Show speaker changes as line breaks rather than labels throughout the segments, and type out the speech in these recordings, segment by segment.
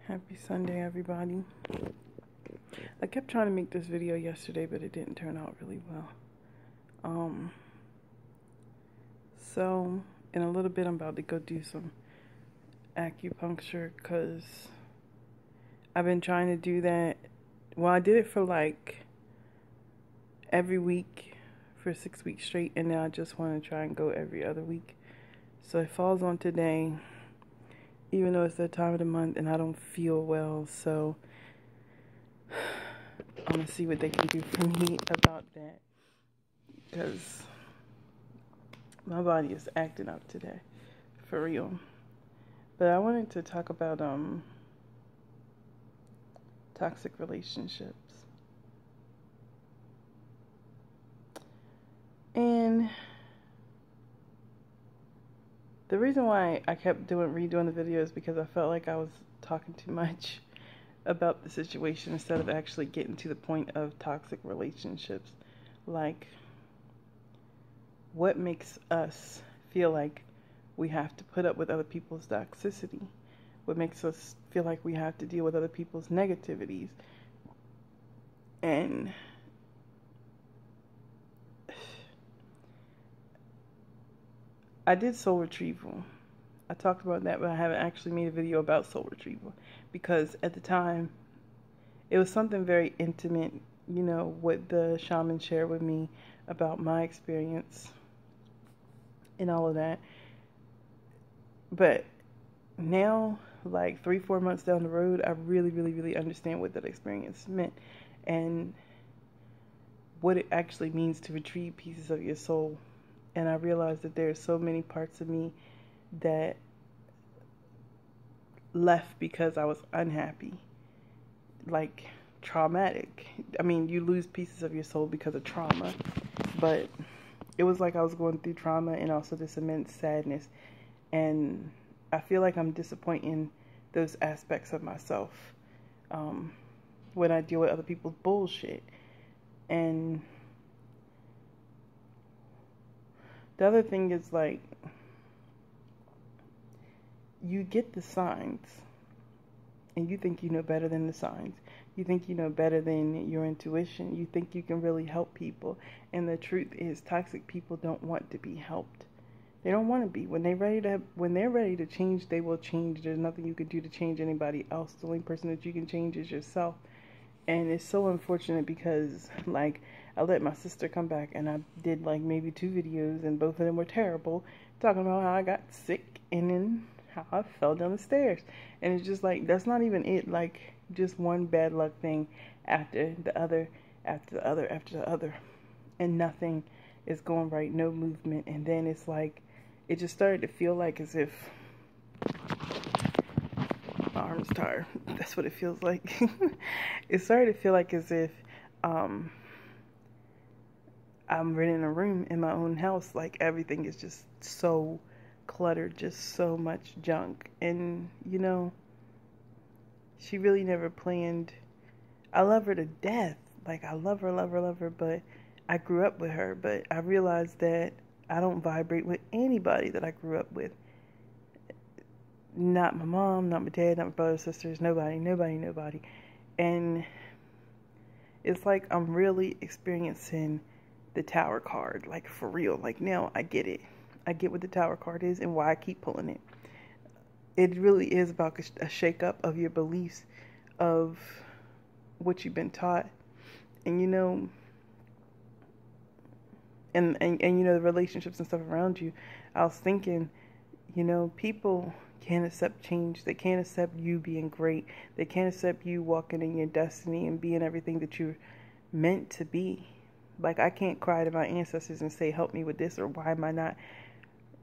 Happy Sunday, everybody. I kept trying to make this video yesterday, but it didn't turn out really well. So in a little bit, I'm about to go do some acupuncture because I've been trying to do that. Well, I did it for like every week for 6 weeks straight, and now I just want to try and go every other week. So it falls on today, even though it's that time of the month and I don't feel well, so I'm going to see what they can do for me about that, because my body is acting up today, for real. But I wanted to talk about toxic relationships. And the reason why I kept redoing the video is because I felt like I was talking too much about the situation instead of actually getting to the point of toxic relationships. Like, what makes us feel like we have to put up with other people's toxicity? What makes us feel like we have to deal with other people's negativities? And I did soul retrieval. I talked about that, but I haven't actually made a video about soul retrieval because at the time it was something very intimate, you know, what the shaman shared with me about my experience and all of that. But now, like 3-4 months down the road, I really understand what that experience meant and what it actually means to retrieve pieces of your soul. And I realized that there are so many parts of me that left because I was unhappy, like traumatic. I mean, you lose pieces of your soul because of trauma, but it was like I was going through trauma and also this immense sadness. And I feel like I'm disappointing those aspects of myself when I deal with other people's bullshit. And the other thing is, like, you get the signs and you think you know better than the signs. You think you know better than your intuition. You think you can really help people. And the truth is, toxic people don't want to be helped. They don't want to be. When they're ready to change, they will change. There's nothing you can do to change anybody else. The only person that you can change is yourself. And it's so unfortunate because, like, I let my sister come back and I did like maybe 2 videos and both of them were terrible, talking about how I got sick and then how I fell down the stairs. And it's just like, that's not even it. Like, just one bad luck thing after the other, after the other, after the other. And nothing is going right, no movement. And then it's like, it just started to feel like as if my arm's tired. That's what it feels like. It started to feel like as if I'm renting a room in my own house. Like, everything is just so cluttered, just so much junk. And, you know, she really never planned. I love her to death. Like, I love her, but I grew up with her. But I realized that I don't vibrate with anybody that I grew up with. Not my mom, not my dad, not my brothers, sisters, nobody. And it's like I'm really experiencing the Tower card, like, for real. Like, now I get it. I get what the Tower card is and why I keep pulling it. It really is about a shake-up of your beliefs, of what you've been taught. And, you know, and you know, the relationships and stuff around you. I was thinking, you know, people can't accept change. They can't accept you being great. They can't accept you walking in your destiny and being everything that you're meant to be. Like, I can't cry to my ancestors and say, help me with this, or why am I not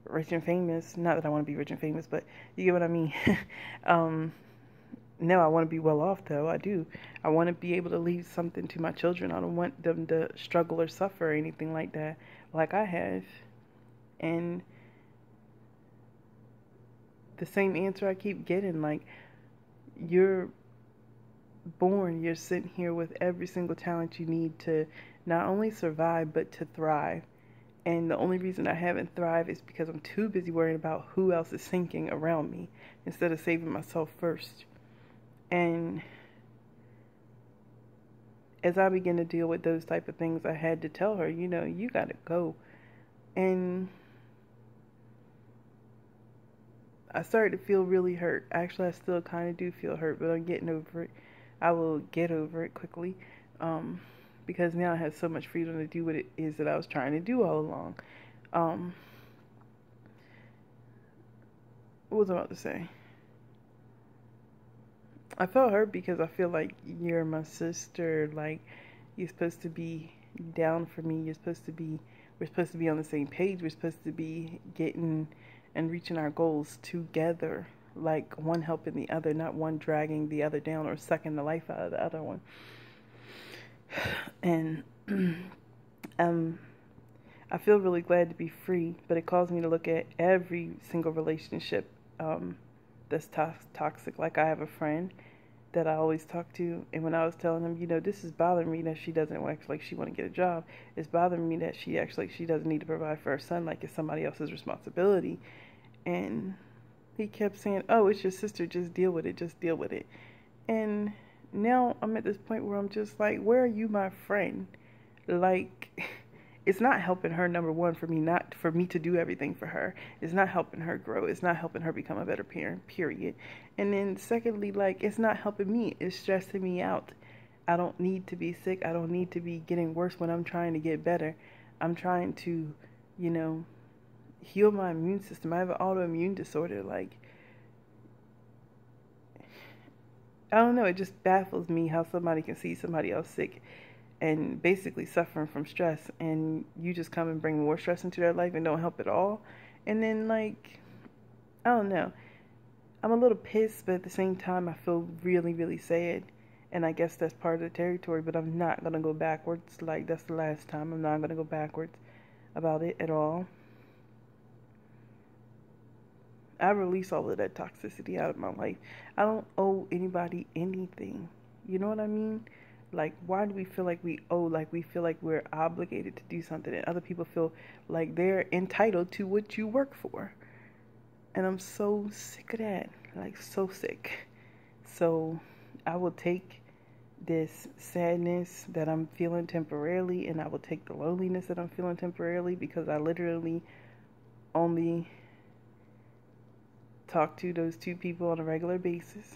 rich and famous? Not that I want to be rich and famous, but you get what I mean. No, I want to be well off, though. I do. I want to be able to leave something to my children. I don't want them to struggle or suffer or anything like that, like I have. And the same answer I keep getting, like, you're born, you're sitting here with every single talent you need to not only survive, but to thrive. And the only reason I haven't thrived is because I'm too busy worrying about who else is sinking around me instead of saving myself first. And as I began to deal with those type of things, I had to tell her, you know, you got to go. And I started to feel really hurt. Actually, I still kind of do feel hurt, but I'm getting over it. I will get over it quickly, because now I have so much freedom to do what it is that I was trying to do all along. What was I about to say? I felt hurt because I feel like you're my sister. Like, you're supposed to be down for me. We're supposed to be on the same page. We're supposed to be getting and reaching our goals together. Like, one helping the other, not one dragging the other down or sucking the life out of the other one. And I feel really glad to be free, but it caused me to look at every single relationship that's toxic. Like, I have a friend that I always talk to, and when I was telling him, you know, this is bothering me that she doesn't act like she want to get a job. It's bothering me that she acts like she doesn't need to provide for her son, like it's somebody else's responsibility. And he kept saying, oh, it's your sister, just deal with it, just deal with it. And now I'm at this point where I'm just like, where are you, my friend? Like, it's not helping her, number one, for me to do everything for her. It's not helping her grow. It's not helping her become a better parent, period. And then secondly, like, it's not helping me. It's stressing me out. I don't need to be sick. I don't need to be getting worse when I'm trying to get better. I'm trying to, you know, heal my immune system. I have an autoimmune disorder. Like, I don't know. It just baffles me how somebody can see somebody else sick and basically suffering from stress, and you just come and bring more stress into their life and don't help at all. And then, like, I don't know. I'm a little pissed, but at the same time, I feel really, really sad. And I guess that's part of the territory, but I'm not going to go backwards. Like, that's the last time. I'm not going to go backwards about it at all. I release all of that toxicity out of my life. I don't owe anybody anything. You know what I mean? Like, why do we feel like we owe, like we feel like we're obligated to do something, and other people feel like they're entitled to what you work for? And I'm so sick of that, like, so sick. So I will take this sadness that I'm feeling temporarily, and I will take the loneliness that I'm feeling temporarily, because I literally only talk to those two people on a regular basis.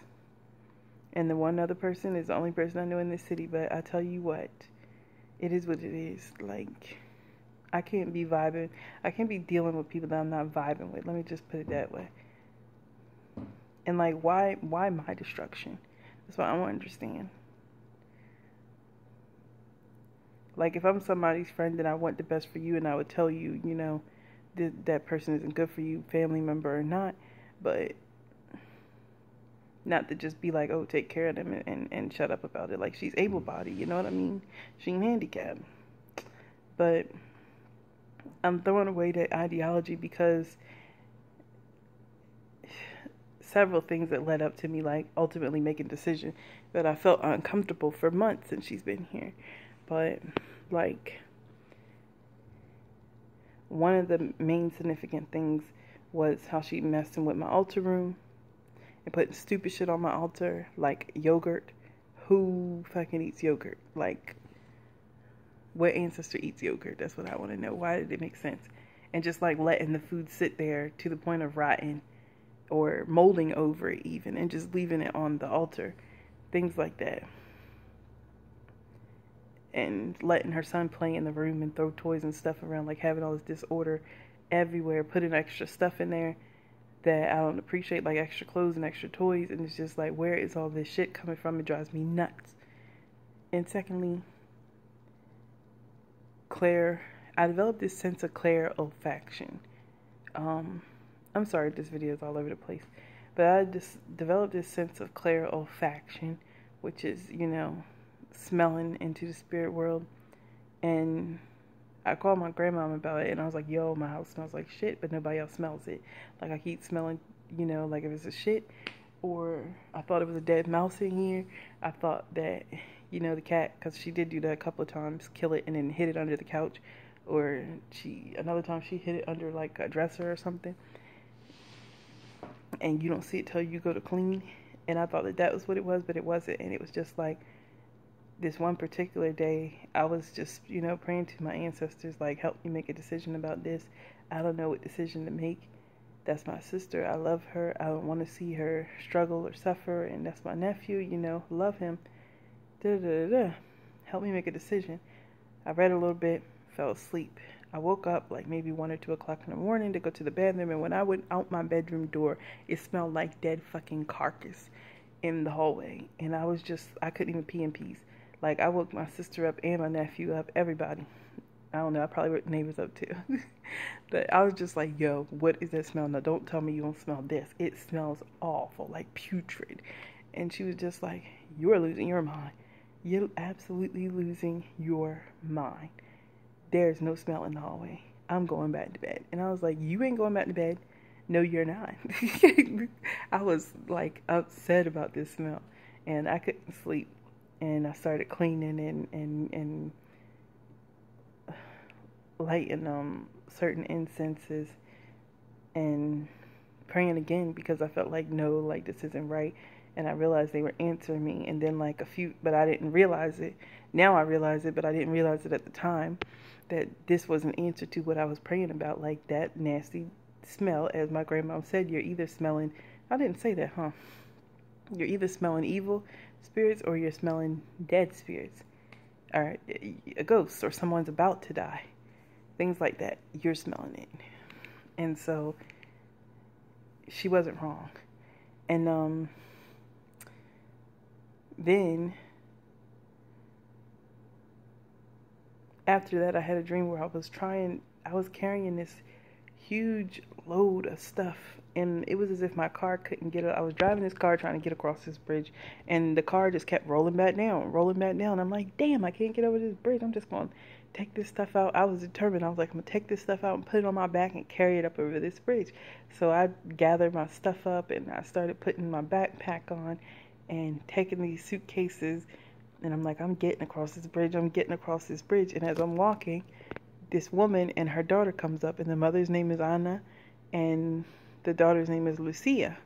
And the one other person is the only person I know in this city. But I tell you what, it is what it is. Like, I can't be vibing. I can't be dealing with people that I'm not vibing with. Let me just put it that way. And, like, why my destruction? That's what I don't understand. Like, if I'm somebody's friend, then I want the best for you, and I would tell you, you know, that person isn't good for you, family member or not. But not to just be like, oh, take care of them and shut up about it. Like, she's able-bodied, you know what I mean? She ain't handicapped. But I'm throwing away that ideology because several things that led up to me, like, ultimately making a decision that I felt uncomfortable for months since she's been here. But, like, one of the main significant things was how she messing with my altar room and putting stupid shit on my altar, like yogurt. Who fucking eats yogurt? Like, what ancestor eats yogurt? That's what I want to know. Why did it make sense? And just, like, letting the food sit there to the point of rotting or molding over it even, and just leaving it on the altar. Things like that. And letting her son play in the room and throw toys and stuff around, like having all this disorder everywhere, putting extra stuff in there that I don't appreciate, like extra clothes and extra toys. And it's just like, where is all this shit coming from? It drives me nuts. And secondly, Claire, I developed this sense of Claire olfaction. I'm sorry, this video is all over the place, but I just developed this sense of Claire olfaction, which is, you know, smelling into the spirit world. And I called my grandmom about it, and I was like, yo, my house smells like shit, but nobody else smells it. Like, I keep smelling, you know, like if it's a shit, or I thought it was a dead mouse in here. I thought that, you know, the cat, because she did do that a couple of times, kill it and then hid it under the couch, or another time she hid it under, like, a dresser or something, and you don't see it till you go to clean. And I thought that that was what it was, but it wasn't. And it was just like this one particular day, I was just, praying to my ancestors, like, help me make a decision about this. I don't know what decision to make. That's my sister. I love her. I don't want to see her struggle or suffer. And that's my nephew, love him. Da da da da. Help me make a decision. I read a little bit, fell asleep. I woke up like maybe 1 or 2 o'clock in the morning to go to the bathroom, and when I went out my bedroom door, it smelled like dead fucking carcass in the hallway. And I couldn't even pee in peace. Like, I woke my sister up and my nephew up, everybody. I don't know, I probably woke the neighbors up too. But I was just like, yo, what is that smell? Now, don't tell me you don't smell this. It smells awful, like putrid. And she was just like, you're losing your mind. You're absolutely losing your mind. There's no smell in the hallway. I'm going back to bed. And I was like, you ain't going back to bed? No, you're not. I was like upset about this smell. And I couldn't sleep. And I started cleaning and lighting certain incenses and praying again, because I felt like, no, like, this isn't right. And I realized they were answering me. And then like but I didn't realize it. Now I realize it, but I didn't realize it at the time, that this was an answer to what I was praying about. Like, that nasty smell, as my grandma said, you're either smelling, I didn't say that, huh? You're either smelling evil spirits or you're smelling dead spirits, or a ghost, or someone's about to die. Things like that. You're smelling it. And so she wasn't wrong. And then after that, I had a dream where I was carrying this huge load of stuff, and it was as if my car couldn't get it. I was driving this car trying to get across this bridge, and the car just kept rolling back down. I'm like, damn, I can't get over this bridge. I'm just going to take this stuff out. I was determined. I was like, I'm going to take this stuff out and put it on my back and carry it up over this bridge. So I gathered my stuff up, and I started putting my backpack on and taking these suitcases, and I'm like, I'm getting across this bridge. And as I'm walking, this woman and her daughter comes up, and the mother's name is Anna, and the daughter's name is Lucia.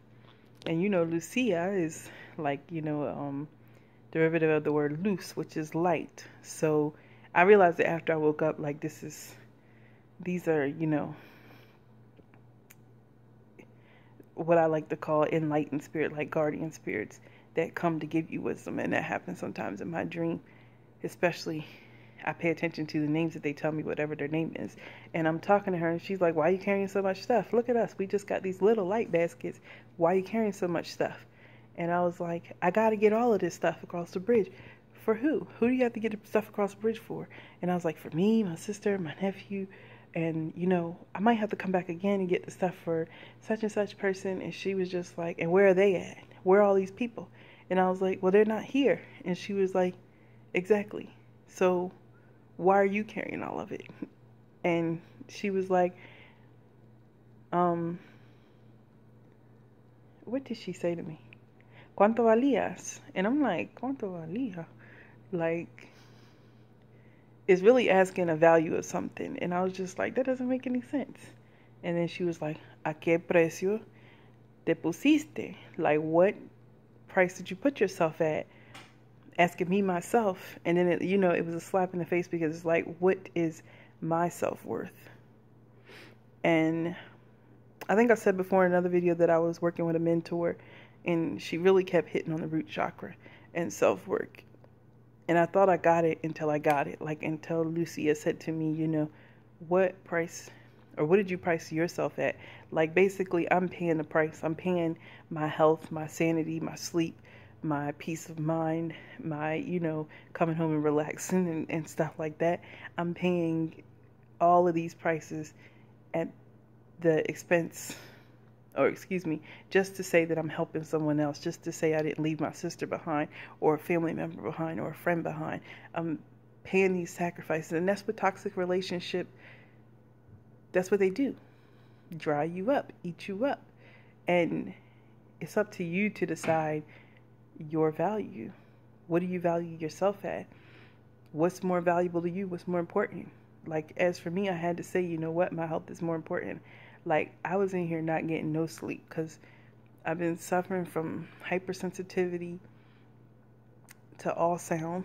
And Lucia is like, derivative of the word luz, which is light. So I realized that after I woke up, like, these are, what I like to call enlightened spirit, like guardian spirits that come to give you wisdom. And that happens sometimes in my dream, especially. I pay attention to the names that they tell me, whatever their name is. And I'm talking to her, and she's like, why are you carrying so much stuff? Look at us. We just got these little light baskets. Why are you carrying so much stuff? And I was like, I got to get all of this stuff across the bridge. For who? Who do you have to get the stuff across the bridge for? And I was like, for me, my sister, my nephew. And, I might have to come back again and get the stuff for such and such person. And she was just like, and where are they at? Where are all these people? And I was like, well, they're not here. And she was like, exactly. So why are you carrying all of it? And she was like, what did she say to me? ¿Cuánto valías? And I'm like, ¿cuánto valía? Like, it's really asking a value of something. And I was just like, that doesn't make any sense. And then she was like, ¿a qué precio te pusiste? Like, what price did you put yourself at? Asking me myself. And then it was a slap in the face, because it's like, what is my self-worth? And I think I said before in another video that I was working with a mentor, and she really kept hitting on the root chakra and self-work. And I thought I got it until I got it. Like, until Lucia said to me, what price, or what did you price yourself at? Like, basically, I'm paying the price. I'm paying my health, my sanity, my sleep, my peace of mind, my, coming home and relaxing and stuff like that. I'm paying all of these prices at the expense, or excuse me, just to say that I'm helping someone else, just to say I didn't leave my sister behind, or a family member behind, or a friend behind. I'm paying these sacrifices. And that's what toxic relationship, that's what they do. Dry you up, eat you up. And it's up to you to decide your value. What do you value yourself at? What's more valuable to you? What's more important? Like, as for me, I had to say, you know what? My health is more important. Like, I was in here not getting no sleep because I've been suffering from hypersensitivity to all sound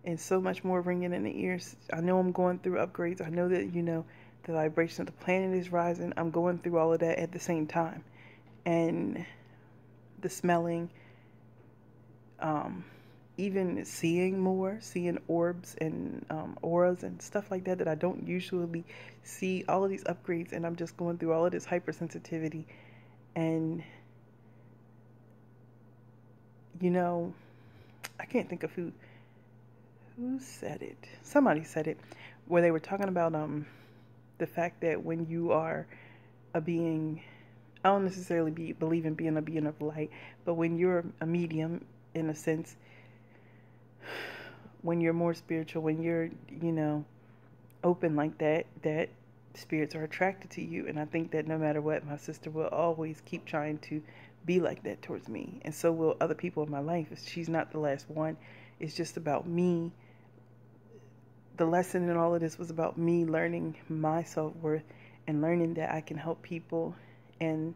and so much more ringing in the ears. I know I'm going through upgrades. I know that, the vibration of the planet is rising. I'm going through all of that at the same time. And the smelling, even seeing orbs and auras and stuff like that I don't usually see, all of these upgrades, and I'm just going through all of this hypersensitivity. And, I can't think of who said it. Somebody said it, where they were talking about the fact that when you are a being, I don't necessarily believe in being a being of light, but when you're a medium, in a sense, when you're more spiritual, when you're, open like that, that spirits are attracted to you. And I think that no matter what, my sister will always keep trying to be like that towards me. And so will other people in my life. She's not the last one. It's just about me. The lesson in all of this was about me learning my self-worth and learning that I can help people, and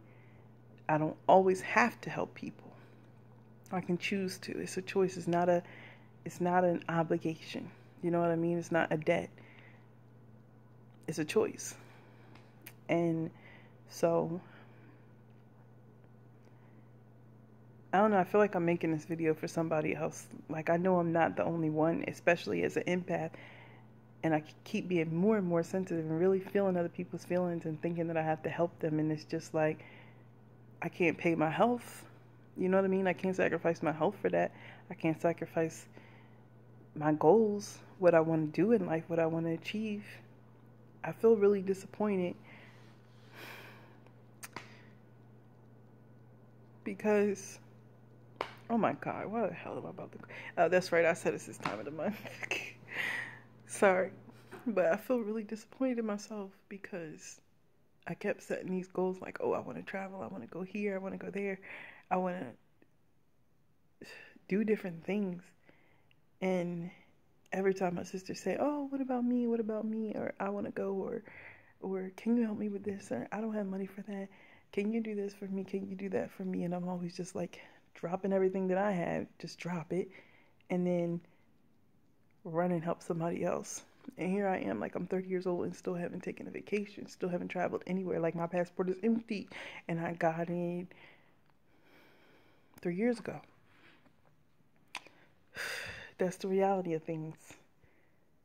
I don't always have to help people. I can choose to. It's a choice. It's not an obligation. You know what I mean? It's not a debt. It's a choice. And so, I don't know, I feel like I'm making this video for somebody else. Like, I know I'm not the only one, especially as an empath. And I keep being more and more sensitive and really feeling other people's feelings and thinking that I have to help them. And it's just like, I can't pay my health. You know what I mean? I can't sacrifice my health for that. I can't sacrifice my goals, what I want to do in life, what I want to achieve. I feel really disappointed because, oh my God, what the hell am I about to... Oh, that's right, I said it's this time of the month. Sorry, but I feel really disappointed in myself because I kept setting these goals like, oh, I want to travel, I want to go here, I want to go there, I want to do different things. And every time my sister say, oh, what about me, or I want to go, or can you help me with this, or I don't have money for that, can you do this for me, can you do that for me? And I'm always just like dropping everything that I have, just drop it, and then run and help somebody else. And here I am, like I'm 30 years old and still haven't taken a vacation, still haven't traveled anywhere. Like my passport is empty, and I got it 3 years ago. That's the reality of things.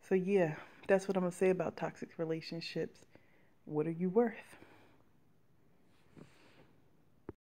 So yeah, that's what I'm gonna say about toxic relationships. What are you worth?